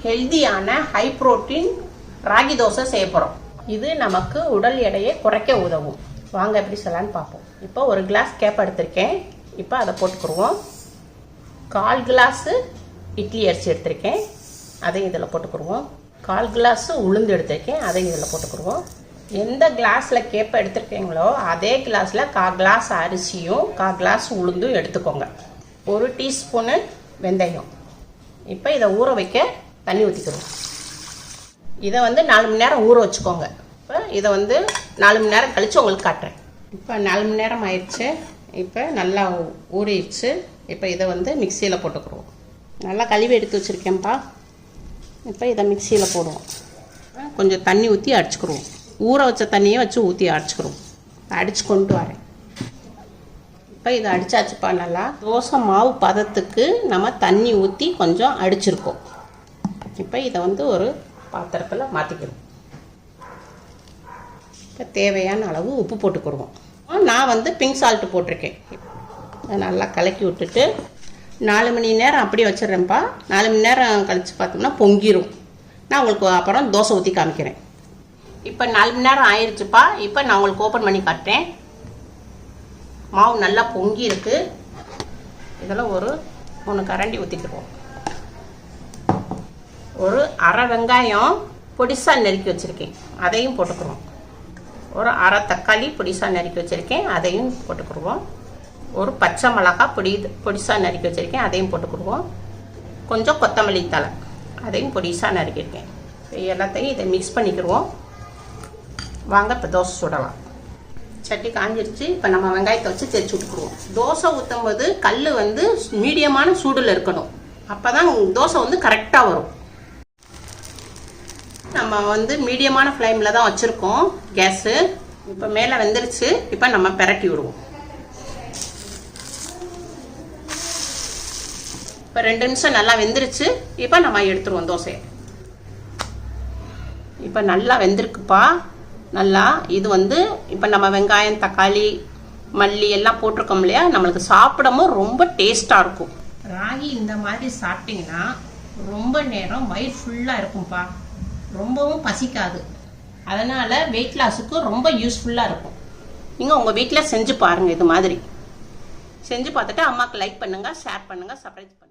ஹெல்தியான high protein ragi dosa செய்ய போகிறோம். இது நமக்கு உடல் எடையை குறைக்க உதவும். வாங்க எப்படி சொல்லலான்னு பார்ப்போம். இப்போ ஒரு கிளாஸ் கேப் எடுத்திருக்கேன். இப்போ அதை போட்டுக்குருவோம். 1/4 கிளாஸு இட்லி அரிசி எடுத்திருக்கேன், அதையும் இதில் போட்டுக்குருவோம். 1/4 கிளாஸு உளுந்து எடுத்திருக்கேன், அதையும் இதில் போட்டுக்குருவோம். எந்த கிளாஸில் கேப்பை எடுத்துருக்கீங்களோ அதே கிளாஸில் 1/4 கிளாஸ் அரிசியும் 1/4 கிளாஸ் உளுந்தும் எடுத்துக்கோங்க. 1 டீஸ்பூனு வெந்தயம். இப்போ இதை ஊற வைக்க தண்ணி ஊற்றிக்கணும். இதை 4 மணி நேரம் ஊற வச்சுக்கோங்க. இப்போ இதை 4 மணி நேரம் கழித்து உங்களுக்கு காட்டுறேன். இப்போ 4 மணி நேரம் ஆயிடுச்சு. இப்போ நல்லா ஊறிடுச்சு. இப்போ இதை மிக்சியில் போட்டுக்குருவோம். நல்லா கழுவி எடுத்து வச்சுருக்கேன்ப்பா. இப்போ இதை மிக்சியில் போடுவோம். கொஞ்சம் தண்ணி ஊற்றி அடிச்சுக்கிடுவோம். ஊற வச்ச தண்ணியை வச்சு ஊற்றி அடிச்சுக்கிடுவோம். அடித்து கொண்டு வரேன். இப்போ இதை அடித்தாச்சுப்பா. நல்லா தோசை மாவு பதத்துக்கு நம்ம தண்ணி ஊற்றி கொஞ்சம் அடிச்சிருக்கோம். இப்போ இதை ஒரு பாத்திரத்தில் மாற்றிக்கிடுவோம். இப்போ தேவையான அளவு உப்பு போட்டுக்கிடுவோம். நான் பிங்க் சால்ட்டு போட்டிருக்கேன். நல்லா கலக்கி விட்டுட்டு 4 மணி நேரம் அப்படியே வச்சிடுறேன்ப்பா. 4 மணி நேரம் கழித்து பார்த்தோம்னா பொங்கிடும். நான் உங்களுக்கு அப்புறம் தோசை ஊற்றி காமிக்கிறேன். இப்போ 4 மணி நேரம் ஆயிடுச்சுப்பா. இப்போ நான் உங்களுக்கு ஓப்பன் பண்ணி காட்டுறேன். மாவு நல்லா பொங்கி இருக்கு. இதில் ஒரு 3 கரண்டி ஊற்றிக்கிடுவோம். ஒரு அரை வெங்காயம் பொடிசாக நறுக்கி வச்சுருக்கேன், அதையும் போட்டுக்குருவோம். ஒரு அரை தக்காளி பொடிசாக நறுக்கி வச்சுருக்கேன், அதையும் போட்டுக்குருவோம். ஒரு பச்சை மிளகாய் பொடிசாக நறுக்கி வச்சுருக்கேன், அதையும் போட்டுக்குருவோம். கொஞ்சம் கொத்தமல்லி தழை, அதையும் பொடிசாக நறுக்கியிருக்கேன். எல்லாத்தையும் இதை மிக்ஸ் பண்ணிக்கிடுவோம். வாங்க இப்போ தோசை சுடலாம். சட்டி காஞ்சிருச்சு. இப்போ நம்ம வெங்காயத்தை வச்சு தேய்ச்சி விட்டுக்குருவோம். தோசை ஊற்றும் போது கல் மீடியமான சூடில் இருக்கணும். அப்போ தான் தோசை கரெக்டாக வரும். நம்ம மீடியமான ஃப்ளேமில் தான் வச்சுருக்கோம் கேஸு. இப்போ மேலே வெந்துருச்சு. இப்போ நம்ம பெரட்டி விடுவோம். இப்போ 2 நிமிஷம் நல்லா வெந்துருச்சு. இப்போ நம்ம எடுத்துருவோம் தோசையை. இப்போ நல்லா வெந்திருக்குப்பா. நல்லா இது இப்போ நம்ம வெங்காயம் தக்காளி மல்லி எல்லாம் போட்டிருக்கோம் இல்லையா, நம்மளுக்கு சாப்பிடவும் ரொம்ப டேஸ்ட்டாக இருக்கும். ராகி இந்த மாதிரி சாப்பிட்டீங்கன்னா ரொம்ப நேரம் வயிறு ஃபுல்லாக இருக்கும்ப்பா. ரொம்பவும் பசிக்காது. அதனால் வெயிட் லாஸுக்கு ரொம்ப யூஸ்ஃபுல்லாக இருக்கும். நீங்கள் உங்கள் வீட்டில் செஞ்சு பாருங்கள். இது மாதிரி செஞ்சு பார்த்துட்டு அம்மாவுக்கு லைக் பண்ணுங்கள், ஷேர் பண்ணுங்கள், சப்ஸ்கிரைப் பண்ணுங்கள்.